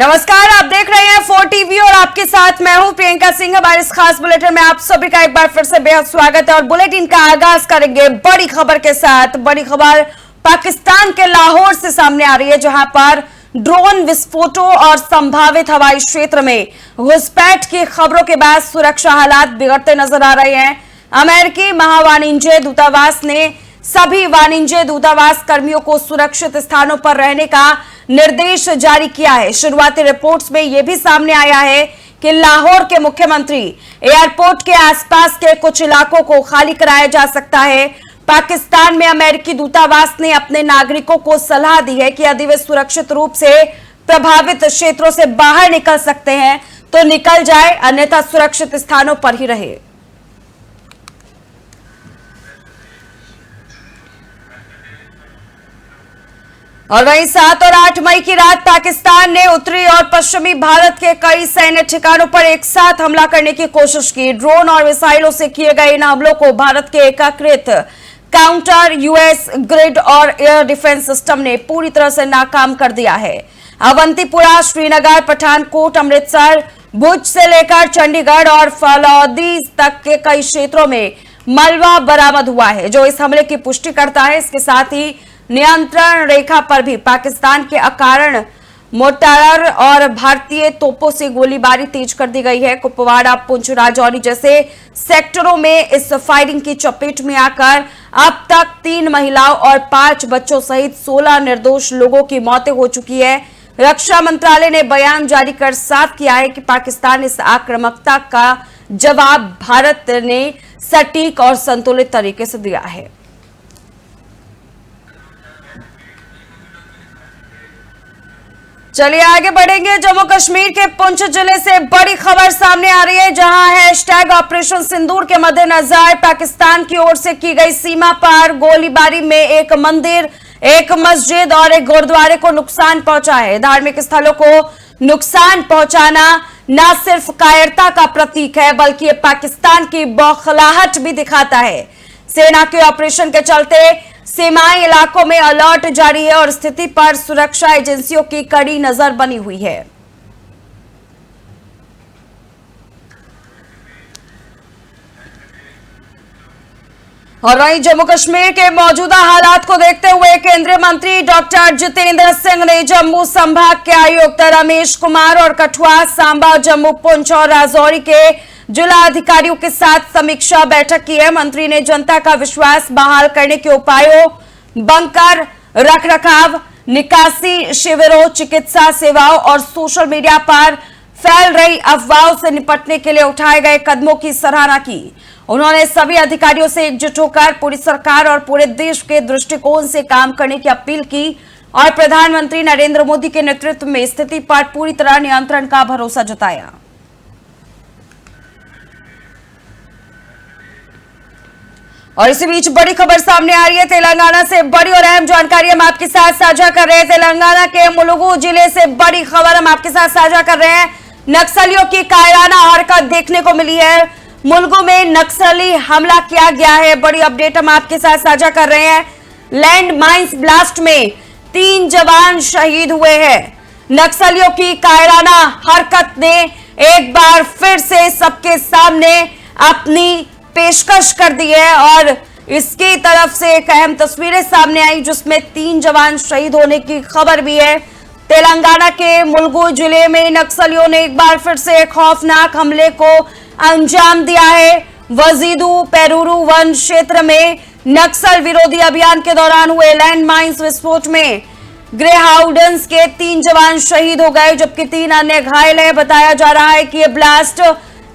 नमस्कार, आप देख रहे हैं 4 टीवी और आपके साथ मैं हूं प्रियंका सिंह। हमारे इस खास बुलेटिन में आप सभी का एक बार फिर से बेहद स्वागत है और बुलेटिन का आगाज करेंगे बड़ी खबर के साथ। बड़ी खबर पाकिस्तान के लाहौर से सामने आ रही है, जहां पर ड्रोन विस्फोटों और संभावित हवाई क्षेत्र में घुसपैठ की खबरों के बाद सुरक्षा हालात बिगड़ते नजर आ रहे हैं। अमेरिकी महावाणिज्य दूतावास ने सभी वाणिज्य दूतावास कर्मियों को सुरक्षित स्थानों पर रहने का निर्देश जारी किया है। शुरुआती रिपोर्ट्स में यह भी सामने आया है कि लाहौर के मुख्यमंत्री एयरपोर्ट के आसपास के कुछ इलाकों को खाली कराया जा सकता है। पाकिस्तान में अमेरिकी दूतावास ने अपने नागरिकों को सलाह दी है कि यदि वे सुरक्षित रूप से प्रभावित क्षेत्रों से बाहर निकल सकते हैं तो निकल जाए, अन्यथा सुरक्षित स्थानों पर ही रहे। और वहीं 7 और 8 मई की रात पाकिस्तान ने उत्तरी और पश्चिमी भारत के कई सैन्य ठिकानों पर एक साथ हमला करने की कोशिश की। ड्रोन और मिसाइलों से किए गए इन हमलों को भारत के एकीकृत काउंटर यूएस ग्रिड और एयर डिफेंस सिस्टम ने पूरी तरह से नाकाम कर दिया है। अवंतीपुरा, श्रीनगर, पठानकोट, अमृतसर, भुज से लेकर चंडीगढ़ और फलौदी तक के कई क्षेत्रों में मलबा बरामद हुआ है, जो इस हमले की पुष्टि करता है। इसके साथ ही नियंत्रण रेखा पर भी पाकिस्तान के अकारण मोर्टार और भारतीय तोपों से गोलीबारी तेज कर दी गई है। कुपवाड़ा, पुंछ, राजौरी जैसे सेक्टरों में इस फायरिंग की चपेट में आकर अब तक 3 महिलाओं और 5 बच्चों सहित 16 निर्दोष लोगों की मौतें हो चुकी है। रक्षा मंत्रालय ने बयान जारी कर साफ किया है कि पाकिस्तान इस आक्रामकता का जवाब भारत ने सटीक और संतुलित तरीके से दिया है। चलिए आगे बढ़ेंगे। जम्मू कश्मीर के पुंछ जिले से बड़ी खबर सामने आ रही है, जहां हैशटैग ऑपरेशन सिंदूर के मद्देनजर पाकिस्तान की ओर से की गई सीमा पार गोलीबारी में एक मंदिर, एक मस्जिद और एक गुरुद्वारे को नुकसान पहुंचा है। धार्मिक स्थलों को नुकसान पहुंचाना न सिर्फ कायरता का प्रतीक है, बल्कि ये पाकिस्तान की बौखलाहट भी दिखाता है। सेना के ऑपरेशन के चलते सीमाई इलाकों में अलर्ट जारी है और स्थिति पर सुरक्षा एजेंसियों की कड़ी नजर बनी हुई है। और वहीं जम्मू कश्मीर के मौजूदा हालात को देखते हुए केंद्रीय मंत्री डॉक्टर जितेंद्र सिंह ने जम्मू संभाग के आयुक्त रमेश कुमार और कठुआ, सांबा, जम्मू, पुंछ और राजौरी के जिला अधिकारियों के साथ समीक्षा बैठक की है। मंत्री ने जनता का विश्वास बहाल करने के उपायों, बंकर रखरखाव, निकासी शिविरों, चिकित्सा सेवाओं और सोशल मीडिया पर फैल रही अफवाहों से निपटने के लिए उठाए गए कदमों की सराहना की। उन्होंने सभी अधिकारियों से एकजुट होकर पूरी सरकार और पूरे देश के दृष्टिकोण से काम करने की अपील की और प्रधानमंत्री नरेंद्र मोदी के नेतृत्व में स्थिति पर पूरी तरह नियंत्रण का भरोसा जताया। और इसी बीच बड़ी खबर सामने आ रही है तेलंगाना से। बड़ी और अहम जानकारी हम आपके साथ साझा कर रहे हैं। तेलंगाना के मुलुगु जिले से बड़ी खबर हम आपके साथ साझा कर रहे हैं। नक्सलियों की कायराना हरकत देखने को मिली है। मुलुगु में नक्सली हमला किया गया है। बड़ी अपडेट हम आपके साथ साझा कर रहे हैं। लैंड माइंस ब्लास्ट में 3 जवान शहीद हुए हैं। नक्सलियों की कायराना हरकत ने एक बार फिर से सबके सामने अपनी पेशकश कर दी है और इसकी तरफ से एक अहम तस्वीरें सामने आई, जिसमें 3 जवान शहीद होने की खबर भी है। तेलंगाना के मुलुगु जिले में नक्सलियों ने एक बार फिर से खौफनाक हमले को अंजाम दिया है। वजीदू पेरूरू वन क्षेत्र में नक्सल विरोधी अभियान के दौरान हुए लैंड माइंस विस्फोट में ग्रे हाउडेंस के 3 जवान शहीद हो गए, जबकि 3 अन्य घायल है। बताया जा रहा है कि यह ब्लास्ट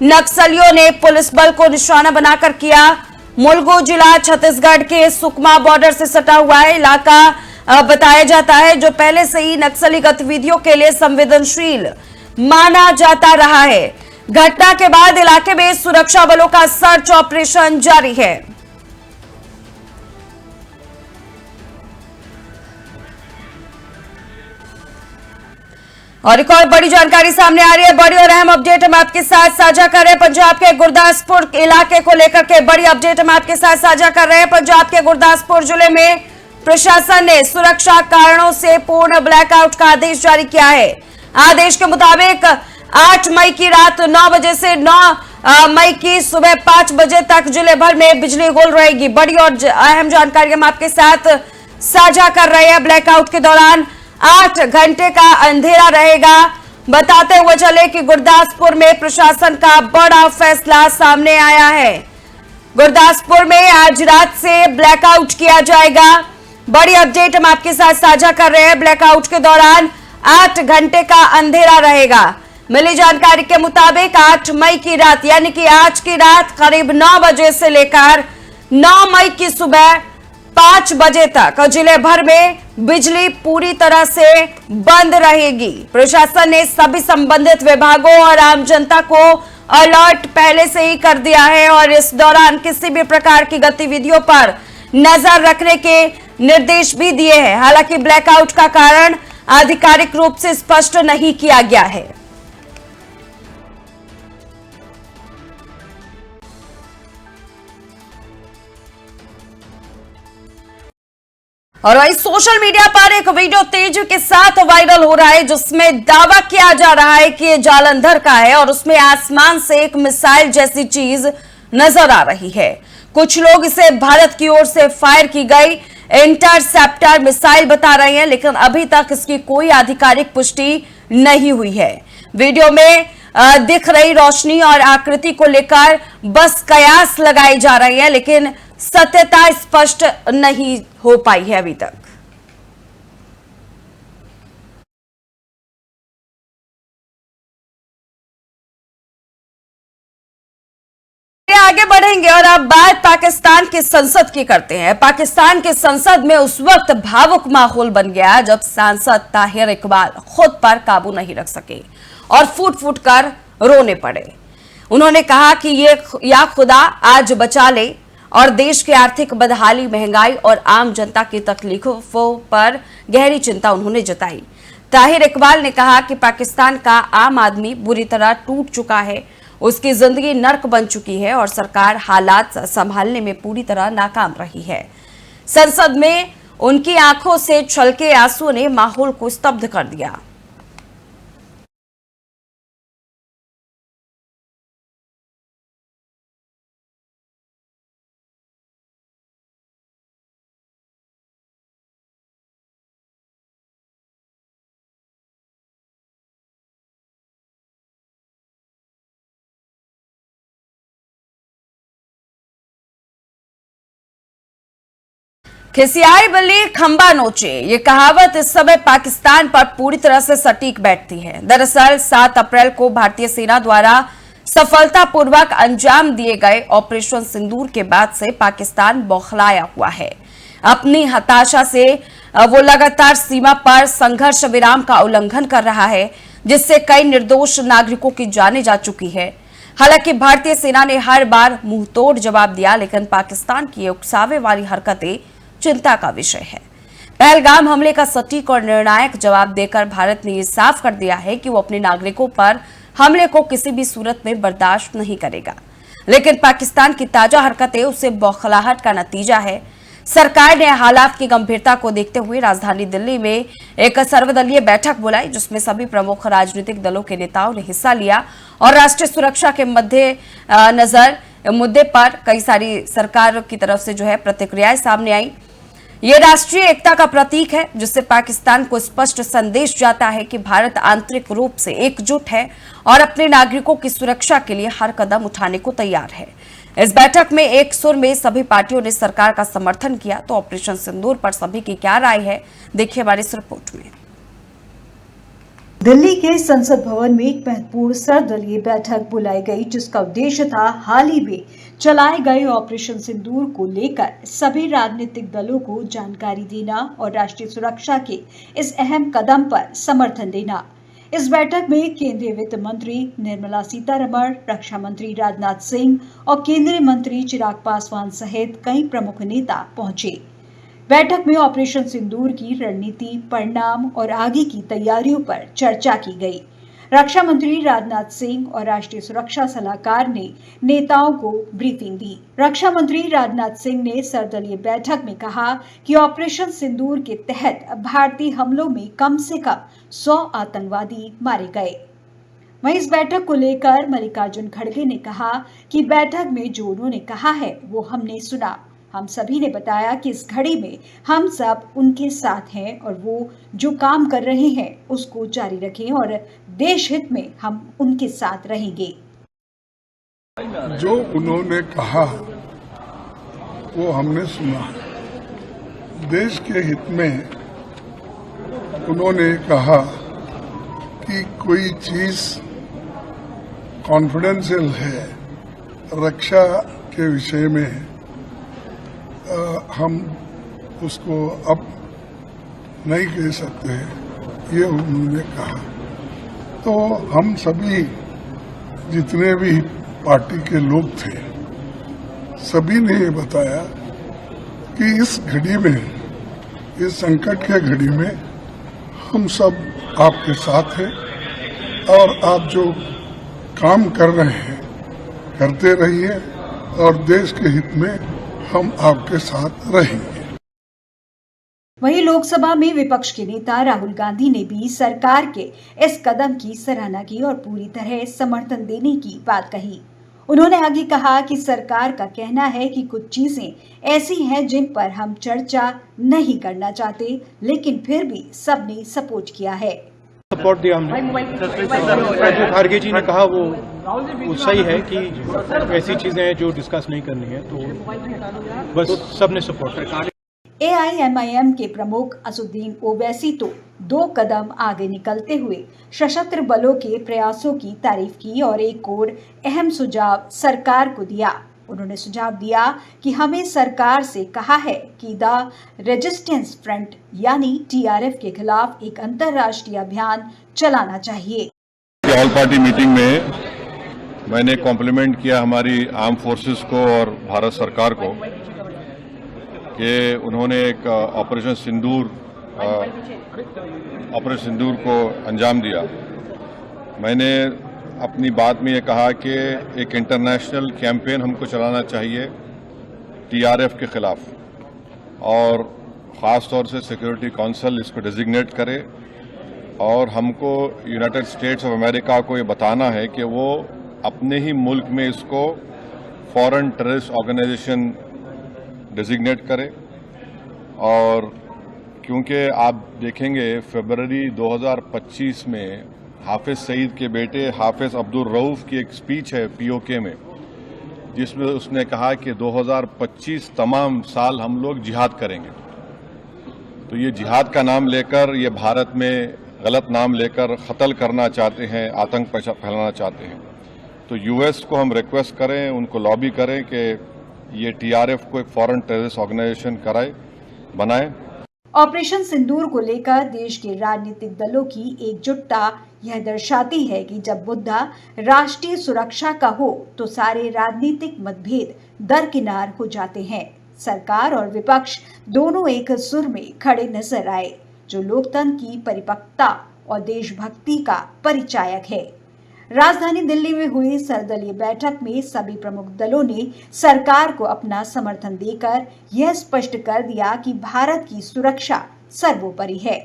नक्सलियों ने पुलिस बल को निशाना बनाकर किया। मुलुगु जिला छत्तीसगढ़ के सुकमा बॉर्डर से सटा हुआ है। इलाका बताया जाता है जो पहले से ही नक्सली गतिविधियों के लिए संवेदनशील माना जाता रहा है। घटना के बाद इलाके में सुरक्षा बलों का सर्च ऑपरेशन जारी है। और एक और बड़ी जानकारी सामने आ रही है। बड़ी और अहम अपडेट हम आपके साथ साझा कर रहे हैं। पंजाब के गुरदासपुर इलाके को लेकर के बड़ी अपडेट हम आपके साथ साझा कर रहे हैं। पंजाब के गुरदासपुर जिले में प्रशासन ने सुरक्षा कारणों से पूर्ण ब्लैकआउट का आदेश जारी किया है। आदेश के मुताबिक 8 मई की रात 9 बजे से 9 मई की सुबह 5 बजे तक जिले भर में बिजली गुल रहेगी। बड़ी और अहम जानकारी हम आपके साथ साझा कर रहे हैं। ब्लैकआउट के दौरान 8 घंटे का अंधेरा रहेगा। बताते हुए चले कि गुरदासपुर में प्रशासन का बड़ा फैसला सामने आया है। गुरदासपुर में आज रात से ब्लैकआउट किया जाएगा। बड़ी अपडेट हम आपके साथ साझा कर रहे हैं। ब्लैकआउट के दौरान 8 घंटे का अंधेरा रहेगा। मिली जानकारी के मुताबिक 8 मई की रात यानी कि आज की रात करीब 9 बजे से लेकर 9 मई की सुबह 5 बजे तक जिले भर में बिजली पूरी तरह से बंद रहेगी। प्रशासन ने सभी संबंधित विभागों और आम जनता को अलर्ट पहले से ही कर दिया है और इस दौरान किसी भी प्रकार की गतिविधियों पर नजर रखने के निर्देश भी दिए हैं। हालांकि ब्लैकआउट का कारण आधिकारिक रूप से स्पष्ट नहीं किया गया है। और वही सोशल मीडिया पर एक वीडियो तेजी के साथ वायरल हो रहा है जिसमें दावा किया जा रहा है कि ये जालंधर का है और उसमें आसमान से एक मिसाइल जैसी चीज नजर आ रही है। कुछ लोग इसे भारत की ओर से फायर की गई इंटरसेप्टर मिसाइल बता रहे हैं, लेकिन अभी तक इसकी कोई आधिकारिक पुष्टि नहीं हुई है। वीडियो में दिख रही रोशनी और आकृति को लेकर बस कयास लगाई जा रही है, लेकिन सत्यता स्पष्ट नहीं हो पाई है अभी तक। आगे बढ़ेंगे और अब बात पाकिस्तान की संसद की करते हैं। पाकिस्तान की संसद में उस वक्त भावुक माहौल बन गया जब सांसद ताहिर इकबाल खुद पर काबू नहीं रख सके और फूट फूट कर रोने पड़े। उन्होंने कहा कि ये या खुदा आज बचा ले और देश की आर्थिक बदहाली, महंगाई और आम जनता की तकलीफों पर गहरी चिंता उन्होंने जताई। ताहिर इकबाल ने कहा कि पाकिस्तान का आम आदमी बुरी तरह टूट चुका है, उसकी जिंदगी नर्क बन चुकी है और सरकार हालात संभालने में पूरी तरह नाकाम रही है। संसद में उनकी आंखों से छलके आंसू ने माहौल को स्तब्ध कर दिया। खिसियाई बिल्ली खंबा नोचे, ये कहावत इस समय पाकिस्तान पर पूरी तरह से सटीक बैठती है। दरअसल 7 अप्रैल को भारतीय सेना द्वारा सफलतापूर्वक अंजाम दिए गए ऑपरेशन सिंदूर के बाद से पाकिस्तान बौखलाया हुआ है। अपनी हताशा से वो लगातार सीमा पर संघर्ष विराम का उल्लंघन कर रहा है, जिससे कई निर्दोष नागरिकों की जानें जा चुकी है। हालांकि भारतीय सेना ने हर बार मुंहतोड़ जवाब दिया, लेकिन पाकिस्तान की उकसावे वाली हरकतें चिंता का विषय है। पहलगाम हमले का सटीक और निर्णायक जवाब देकर भारत ने यह साफ कर दिया है कि वो अपने नागरिकों पर हमले को किसी भी सूरत में बर्दाश्त नहीं करेगा। लेकिन पाकिस्तान की ताजा हरकतें उसे बौखलाहट का नतीजा है। सरकार ने हालात की गंभीरता को देखते हुए राजधानी दिल्ली में एक सर्वदलीय बैठक बुलाई, जिसमें सभी प्रमुख राजनीतिक दलों के नेताओं ने हिस्सा लिया और राष्ट्रीय सुरक्षा के मद्देनजर मुद्दे पर कई सारी सरकार की तरफ से जो है प्रतिक्रियाएं सामने आई। ये राष्ट्रीय एकता का प्रतीक है, जिससे पाकिस्तान को स्पष्ट संदेश जाता है कि भारत आंतरिक रूप से एकजुट है और अपने नागरिकों की सुरक्षा के लिए हर कदम उठाने को तैयार है। इस बैठक में एक सुर में सभी पार्टियों ने सरकार का समर्थन किया। तो ऑपरेशन सिंदूर पर सभी की क्या राय है, देखिए हमारी इस रिपोर्ट में। दिल्ली के संसद भवन में एक महत्वपूर्ण सर्वदलीय बैठक बुलाई गई, जिसका उद्देश्य था हाल ही में चलाए गए ऑपरेशन सिंदूर को लेकर सभी राजनीतिक दलों को जानकारी देना और राष्ट्रीय सुरक्षा के इस अहम कदम पर समर्थन देना। इस बैठक में केंद्रीय वित्त मंत्री निर्मला सीतारमण, रक्षा मंत्री राजनाथ सिंह और केंद्रीय मंत्री चिराग पासवान सहित कई प्रमुख नेता पहुंचे। बैठक में ऑपरेशन सिंदूर की रणनीति, परिणाम और आगे की तैयारियों पर चर्चा की गई। रक्षा मंत्री राजनाथ सिंह और राष्ट्रीय सुरक्षा सलाहकार ने नेताओं को ब्रीफिंग दी। रक्षा मंत्री राजनाथ सिंह ने सर्वदलीय बैठक में कहा कि ऑपरेशन सिंदूर के तहत भारतीय हमलों में कम से कम 100 आतंकवादी मारे गए। वहीं इस बैठक को लेकर मल्लिकार्जुन खड़गे ने कहा कि बैठक में जो उन्होंने कहा है वो हमने सुना। हम सभी ने बताया कि इस घड़ी में हम सब उनके साथ हैं और वो जो काम कर रहे हैं उसको जारी रखें और देश हित में हम उनके साथ रहेंगे। जो उन्होंने कहा वो हमने सुना। देश के हित में उन्होंने कहा कि कोई चीज कॉन्फिडेंशियल है रक्षा के विषय में, हम उसको अब नहीं कह सकते, ये उन्होंने कहा। तो हम सभी जितने भी पार्टी के लोग थे सभी ने ये बताया कि इस घड़ी में, इस संकट के घड़ी में हम सब आपके साथ हैं और आप जो काम कर रहे हैं करते रहिए और देश के हित में हम आपके साथ रहेंगे। वहीं लोकसभा में विपक्ष के नेता राहुल गांधी ने भी सरकार के इस कदम की सराहना की और पूरी तरह समर्थन देने की बात कही। उन्होंने आगे कहा कि सरकार का कहना है कि कुछ चीजें ऐसी हैं जिन पर हम चर्चा नहीं करना चाहते, लेकिन फिर भी सबने सपोर्ट किया है। सपोर्ट दिया हमने। जो खड़गे जी ने कहा वो सही है कि ऐसी चीजें हैं जो डिस्कस नहीं करनी है, तो बस सबने सपोर्ट किया। AIMIM के प्रमुख असुद्दीन ओवैसी तो 2 कदम आगे निकलते हुए सशस्त्र बलों के प्रयासों की तारीफ की और एक और अहम सुझाव सरकार को दिया। उन्होंने सुझाव दिया कि हमें सरकार से कहा है कि द रेजिस्टेंस फ्रंट यानी TRF के खिलाफ एक अंतर्राष्ट्रीय अभियान चलाना चाहिए। ऑल पार्टी मीटिंग में मैंने कॉम्प्लीमेंट किया हमारी आर्म फोर्सेस को और भारत सरकार को कि उन्होंने एक ऑपरेशन सिंदूर को अंजाम दिया। मैंने अपनी बात में ये कहा कि एक इंटरनेशनल कैंपेन हमको चलाना चाहिए TRF के खिलाफ, और ख़ास तौर से सिक्योरिटी काउंसिल इसको डिजिग्नेट करे और हमको यूनाइटेड स्टेट्स ऑफ अमेरिका को ये बताना है कि वो अपने ही मुल्क में इसको फॉरेन टेररिस्ट ऑर्गेनाइजेशन डिजिग्नेट करे। और क्योंकि आप देखेंगे फरवरी 2025 में हाफिज सईद के बेटे हाफिज अब्दुल रऊफ की एक स्पीच है POK में, जिसमें उसने कहा कि 2025 तमाम साल हम लोग जिहाद करेंगे। तो ये जिहाद का नाम लेकर, ये भारत में गलत नाम लेकर कत्ल करना चाहते हैं, आतंक फैलाना चाहते हैं। तो US को हम रिक्वेस्ट करें, उनको लॉबी करें कि ये TRF को एक फॉरेन टेररिस्ट ऑर्गेनाइजेशन बनाए। ऑपरेशन सिंदूर को लेकर देश के राजनीतिक दलों की एकजुटता यह दर्शाती है कि जब मुद्दा राष्ट्रीय सुरक्षा का हो तो सारे राजनीतिक मतभेद दरकिनार हो जाते हैं। सरकार और विपक्ष दोनों एक सुर में खड़े नजर आए, जो लोकतंत्र की परिपक्वता और देशभक्ति का परिचायक है। राजधानी दिल्ली में हुई सर्वदलीय बैठक में सभी प्रमुख दलों ने सरकार को अपना समर्थन देकर यह स्पष्ट कर दिया कि भारत की सुरक्षा सर्वोपरि है।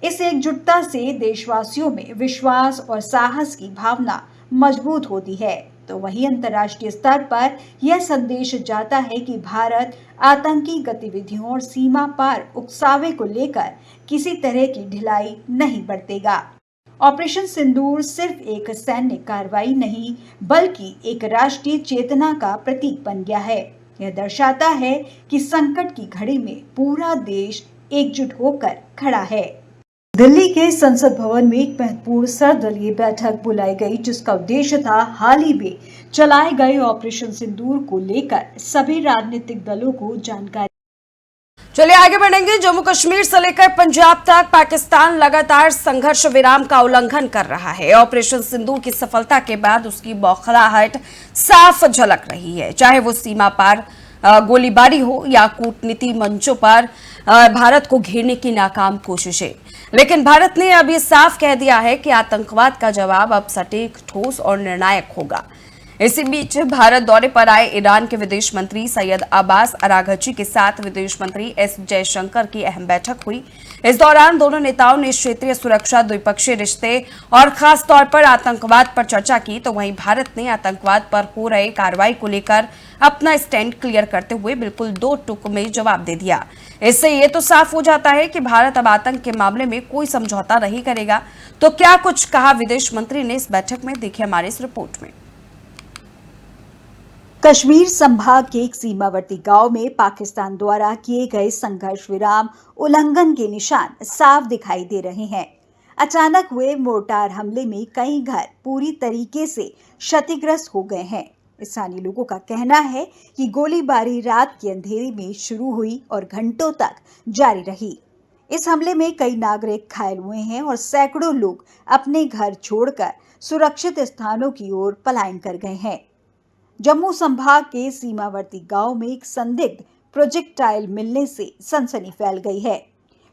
इस एकजुटता से देशवासियों में विश्वास और साहस की भावना मजबूत होती है, तो वहीं अंतर्राष्ट्रीय स्तर पर यह संदेश जाता है कि भारत आतंकी गतिविधियों और सीमा पार उकसावे को लेकर किसी तरह की ढिलाई नहीं बरतेगा। ऑपरेशन सिंदूर सिर्फ एक सैन्य कार्रवाई नहीं, बल्कि एक राष्ट्रीय चेतना का प्रतीक बन गया है। यह दर्शाता है कि संकट की घड़ी में पूरा देश एकजुट होकर खड़ा है। दिल्ली के संसद भवन में एक महत्वपूर्ण सर्वदलीय बैठक बुलाई गई, जिसका उद्देश्य था हाल ही में चलाए गए ऑपरेशन सिंदूर को लेकर सभी राजनीतिक दलों को जानकारी। चलिए आगे बढ़ेंगे। जम्मू कश्मीर से लेकर पंजाब तक पाकिस्तान लगातार संघर्ष विराम का उल्लंघन कर रहा है। ऑपरेशन सिंदूर की सफलता के बाद उसकी बौखलाहट साफ झलक रही है, चाहे वो सीमा पार गोलीबारी हो या कूटनीति मंचों पर भारत को घेरने की नाकाम कोशिशें। लेकिन भारत ने अब ये साफ कह दिया है कि आतंकवाद का जवाब अब सटीक, ठोस और निर्णायक होगा। इसी बीच भारत दौरे पर आए ईरान के विदेश मंत्री सैयद अब्बास अराघची के साथ विदेश मंत्री एस जयशंकर की अहम बैठक हुई। इस दौरान दोनों नेताओं ने क्षेत्रीय सुरक्षा, द्विपक्षीय रिश्ते और खास तौर पर आतंकवाद पर चर्चा की। तो वहीं भारत ने आतंकवाद पर हो रहे कार्रवाई को लेकर अपना स्टैंड क्लियर करते हुए बिल्कुल 2 टूक में जवाब दे दिया। इससे ये तो साफ हो जाता है कि भारत अब आतंक के मामले में कोई समझौता नहीं करेगा। तो क्या कुछ कहा विदेश मंत्री ने इस बैठक में, देखिए हमारी इस रिपोर्ट में। कश्मीर संभाग के एक सीमावर्ती गांव में पाकिस्तान द्वारा किए गए संघर्ष विराम उल्लंघन के निशान साफ दिखाई दे रहे हैं। अचानक हुए मोर्टार हमले में कई घर पूरी तरीके से क्षतिग्रस्त हो गए हैं। स्थानीय लोगों का कहना है कि गोलीबारी रात के अंधेरे में शुरू हुई और घंटों तक जारी रही। इस हमले में कई नागरिक घायल हुए हैं और सैकड़ों लोग अपने घर छोड़कर सुरक्षित स्थानों की ओर पलायन कर गए हैं। जम्मू संभाग के सीमावर्ती गांव में एक संदिग्ध प्रोजेक्टाइल मिलने से सनसनी फैल गई है।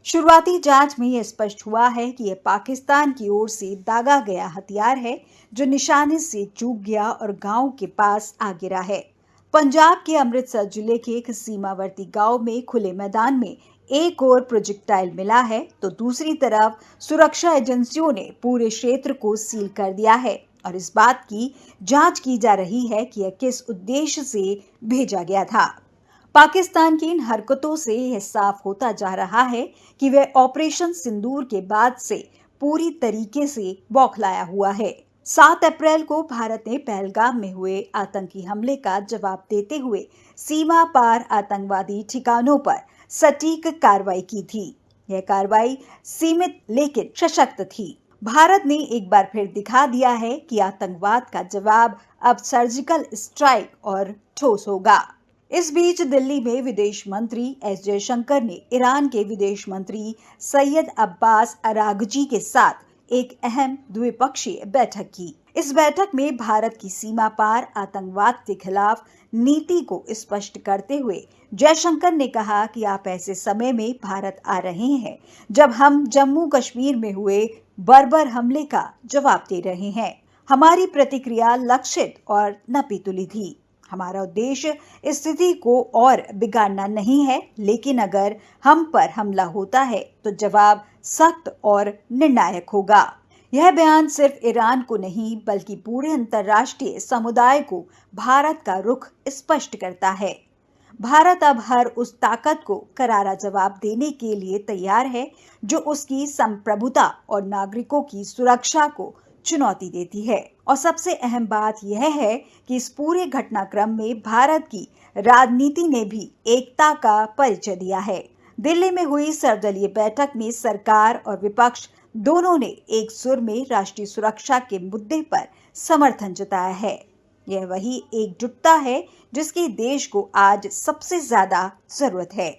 शुरुआती जांच में यह स्पष्ट हुआ है कि यह पाकिस्तान की ओर से दागा गया हथियार है जो निशाने से चूक गया और गांव के पास आ गिरा है। पंजाब के अमृतसर जिले के एक सीमावर्ती गांव में खुले मैदान में एक और प्रोजेक्टाइल मिला है, तो दूसरी तरफ सुरक्षा एजेंसियों ने पूरे क्षेत्र को सील कर दिया है और इस बात की जांच की जा रही है कि यह किस उद्देश्य से भेजा गया था। पाकिस्तान की इन हरकतों से यह साफ होता जा रहा है कि वह ऑपरेशन सिंदूर के बाद से पूरी तरीके से बौखलाया हुआ है। 7 अप्रैल को भारत ने पहलगाम में हुए आतंकी हमले का जवाब देते हुए सीमा पार आतंकवादी ठिकानों पर सटीक कार्रवाई की थी। यह कार्रवाई सीमित लेकिन सशक्त थी। भारत ने एक बार फिर दिखा दिया है कि आतंकवाद का जवाब अब सर्जिकल स्ट्राइक और ठोस होगा। इस बीच दिल्ली में विदेश मंत्री एस जयशंकर ने ईरान के विदेश मंत्री सैयद अब्बास अराघची के साथ एक अहम द्विपक्षीय बैठक की। इस बैठक में भारत की सीमा पार आतंकवाद के खिलाफ नीति को स्पष्ट करते हुए जयशंकर ने कहा कि आप ऐसे समय में भारत आ रहे हैं जब हम जम्मू कश्मीर में हुए बर्बर हमले का जवाब दे रहे हैं। हमारी प्रतिक्रिया लक्षित और नपीतुली थी। हमारा उद्देश्य स्थिति को और बिगाड़ना नहीं है, लेकिन अगर हम पर हमला होता है तो जवाब सख्त और निर्णायक होगा। यह बयान सिर्फ ईरान को नहीं बल्कि पूरे अंतर्राष्ट्रीय समुदाय को भारत का रुख स्पष्ट करता है। भारत अब हर उस ताकत को करारा जवाब देने के लिए तैयार है जो उसकी संप्रभुता और नागरिकों की सुरक्षा को चुनौती देती है। और सबसे अहम बात यह है कि इस पूरे घटनाक्रम में भारत की राजनीति ने भी एकता का परिचय दिया है। दिल्ली में हुई सर्वदलीय बैठक में सरकार और विपक्ष दोनों ने एक सुर में राष्ट्रीय सुरक्षा के मुद्दे पर समर्थन जताया है। यह वही एकजुटता है जिसकी देश को आज सबसे ज्यादा जरूरत है।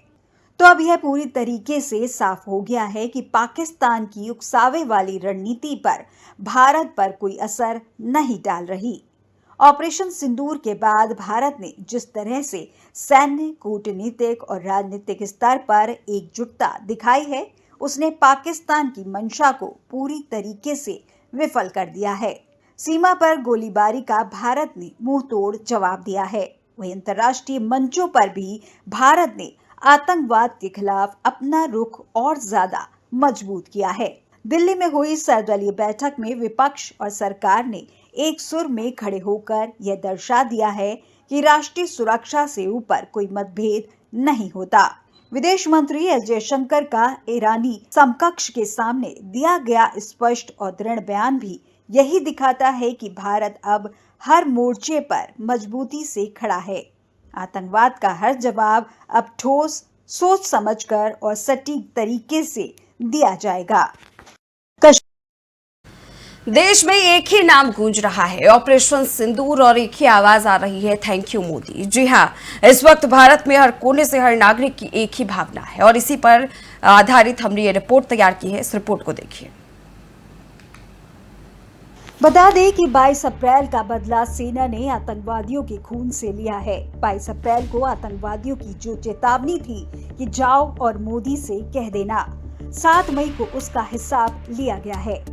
तो अब यह पूरी तरीके से साफ हो गया है कि पाकिस्तान की उकसावे वाली रणनीति पर भारत पर कोई असर नहीं डाल रही। ऑपरेशन सिंदूर के बाद भारत ने जिस तरह से सैन्य, कूटनीतिक और राजनीतिक स्तर पर एकजुटता दिखाई है, उसने पाकिस्तान की मंशा को पूरी तरीके से विफल कर दिया है। सीमा पर गोलीबारी का भारत ने मुंह तोड़ जवाब दिया है। वहीं अंतर्राष्ट्रीय मंचों पर भी भारत ने आतंकवाद के खिलाफ अपना रुख और ज्यादा मजबूत किया है। दिल्ली में हुई सर्वदलीय बैठक में विपक्ष और सरकार ने एक सुर में खड़े होकर यह दर्शा दिया है कि राष्ट्रीय सुरक्षा से ऊपर कोई मतभेद नहीं होता। विदेश मंत्री एस जयशंकर का ईरानी समकक्ष के सामने दिया गया स्पष्ट और दृढ़ बयान भी यही दिखाता है कि भारत अब हर मोर्चे पर मजबूती से खड़ा है। आतंकवाद का हर जवाब अब ठोस, सोच समझकर और सटीक तरीके से दिया जाएगा। देश में एक ही नाम गूंज रहा है, ऑपरेशन सिंदूर, और एक ही आवाज आ रही है, थैंक यू मोदी। जी हाँ, इस वक्त भारत में हर कोने से हर नागरिक की एक ही भावना है और इसी पर आधारित हमने ये रिपोर्ट तैयार की है। इस रिपोर्ट को देखिए। बता दें कि 22 अप्रैल का बदला सेना ने आतंकवादियों के खून से लिया है। 22 अप्रैल को आतंकवादियों की जो चेतावनी थी कि जाओ और मोदी से कह देना, 7 मई को उसका हिसाब लिया गया है।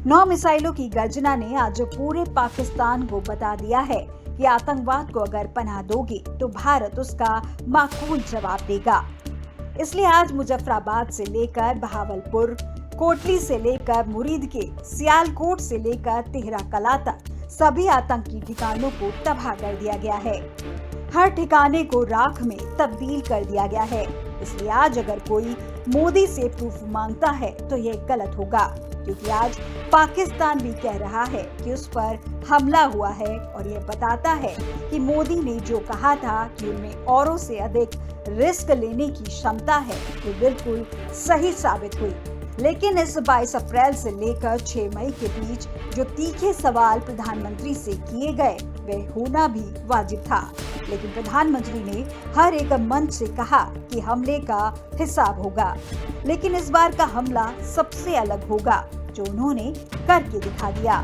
9 मिसाइलों की गर्जना ने आज पूरे पाकिस्तान को बता दिया है कि आतंकवाद को अगर पनाह दोगे तो भारत उसका माकूल जवाब देगा। इसलिए आज मुजफ्फराबाद से लेकर बहावलपुर, कोटली से लेकर मुरीद के सियालकोट से लेकर तिहरा कला तक सभी आतंकी ठिकानों को तबाह कर दिया गया है। हर ठिकाने को राख में तब्दील कर दिया गया है। इसलिए आज अगर कोई मोदी से प्रूफ मांगता है तो ये गलत होगा, क्योंकि आज पाकिस्तान भी कह रहा है कि उस पर हमला हुआ है और ये बताता है कि मोदी ने जो कहा था कि उनमें औरों से अधिक रिस्क लेने की क्षमता है वो बिल्कुल सही साबित हुई। लेकिन इस 22 अप्रैल से लेकर 6 मई के बीच जो तीखे सवाल प्रधानमंत्री से किए गए वे होना भी वाजिब था, लेकिन प्रधानमंत्री ने हर एक मंच से कहा कि हमले का हिसाब होगा, लेकिन इस बार का हमला सबसे अलग होगा जो उन्होंने करके दिखा दिया।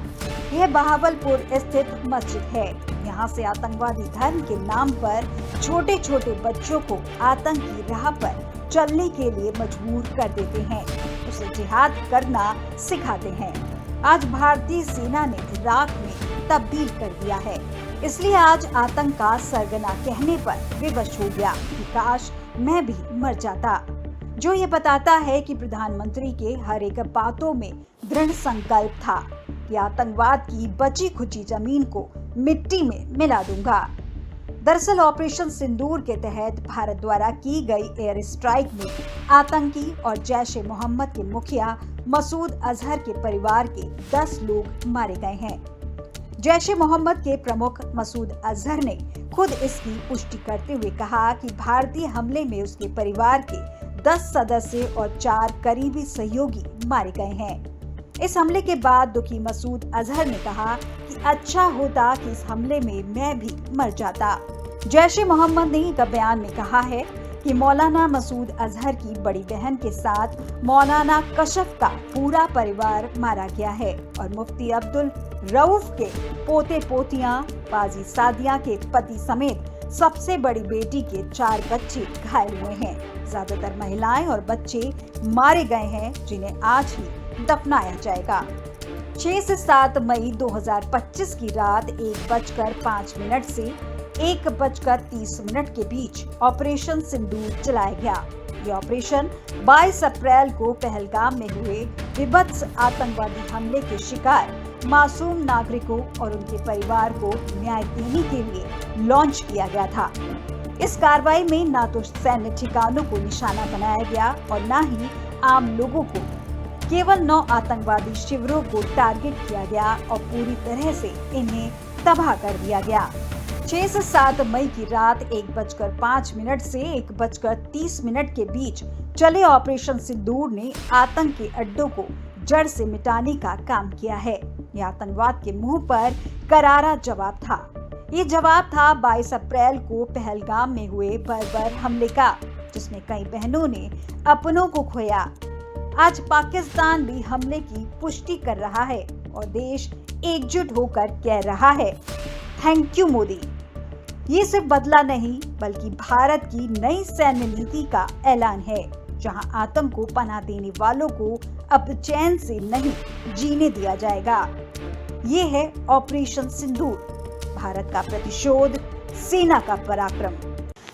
यह बहावलपुर स्थित मस्जिद है। यहाँ से आतंकवादी धर्म के नाम पर छोटे छोटे बच्चों को आतंकी राह पर चलने के लिए मजबूर कर देते हैं, उसे जिहाद करना सिखाते हैं। आज भारतीय सेना ने राख में तब्दील कर दिया है। इसलिए आज आतंक का सरगना कहने पर विवश हो गया कि काश मैं भी मर जाता, जो ये बताता है कि प्रधानमंत्री के हर एक बातों में दृढ़ संकल्प था कि आतंकवाद की बची खुची जमीन को मिट्टी में मिला दूंगा। दरअसल ऑपरेशन सिंदूर के तहत भारत द्वारा की गई एयर स्ट्राइक में आतंकी और जैश-ए-मोहम्मद के मुखिया मसूद अजहर के परिवार के 10 लोग मारे गए हैं। जैश-ए-मोहम्मद के प्रमुख मसूद अजहर ने खुद इसकी पुष्टि करते हुए कहा कि भारतीय हमले में उसके परिवार के 10 सदस्य और 4 करीबी सहयोगी मारे गए हैं। इस हमले के बाद दुखी मसूद अजहर ने कहा कि अच्छा होता कि इस हमले में मैं भी मर जाता। जैश-ए-मोहम्मद ने एक बयान में कहा है कि मौलाना मसूद अजहर की बड़ी बहन के साथ मौलाना कशफ का पूरा परिवार मारा गया है और मुफ्ती अब्दुल रऊफ के पोते पोतियां, बाजी सादिया के पति समेत सबसे बड़ी बेटी के 4 बच्चे घायल हुए हैं। ज्यादातर महिलाएं और बच्चे मारे गए हैं, जिन्हें आज ही दफनाया जाएगा। 6 से 7 मई 2025 की रात 1:05 से 1:30 के बीच ऑपरेशन सिंदूर चलाया गया। ये ऑपरेशन 22 अप्रैल को पहलगाम में हुए विभत्स आतंकवादी हमले के शिकार मासूम नागरिकों और उनके परिवार को न्याय देने के लिए लॉन्च किया गया था। इस कार्रवाई में न तो सैन्य ठिकानों को निशाना बनाया गया और न ही आम लोगों को, केवल 9 आतंकवादी शिविरों को टारगेट किया गया और पूरी तरह से इन्हें तबाह कर दिया गया। 6 से 7 मई की रात 1:05 से 1:30 के बीच चले ऑपरेशन सिंदूर ने आतंक के अड्डों को जड़ से मिटाने का काम किया है। यह आतंकवाद के मुंह पर करारा जवाब था। ये जवाब था 22 अप्रैल को पहलगाम में हुए बर्बर हमले का, जिसमें कई बहनों ने अपनों को खोया। आज पाकिस्तान भी हमले की पुष्टि कर रहा है और देश एकजुट होकर कह रहा है, थैंक यू मोदी। ये सिर्फ बदला नहीं बल्कि भारत की नई सैन्य नीति का ऐलान है, जहां आतंक को पनाह देने वालों को अब चैन से नहीं जीने दिया जाएगा। ये है ऑपरेशन सिंदूर, भारत का प्रतिशोध, सेना का पराक्रम।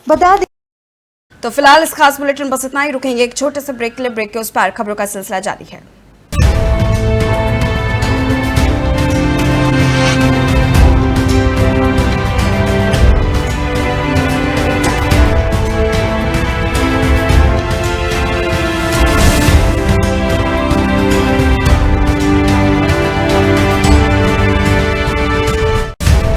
बता दें तो फिलहाल इस खास बुलेटिन बस इतना ही। रुकेंगे एक छोटे से ब्रेक के लिए। ब्रेक के उस पार खबरों का सिलसिला जारी है।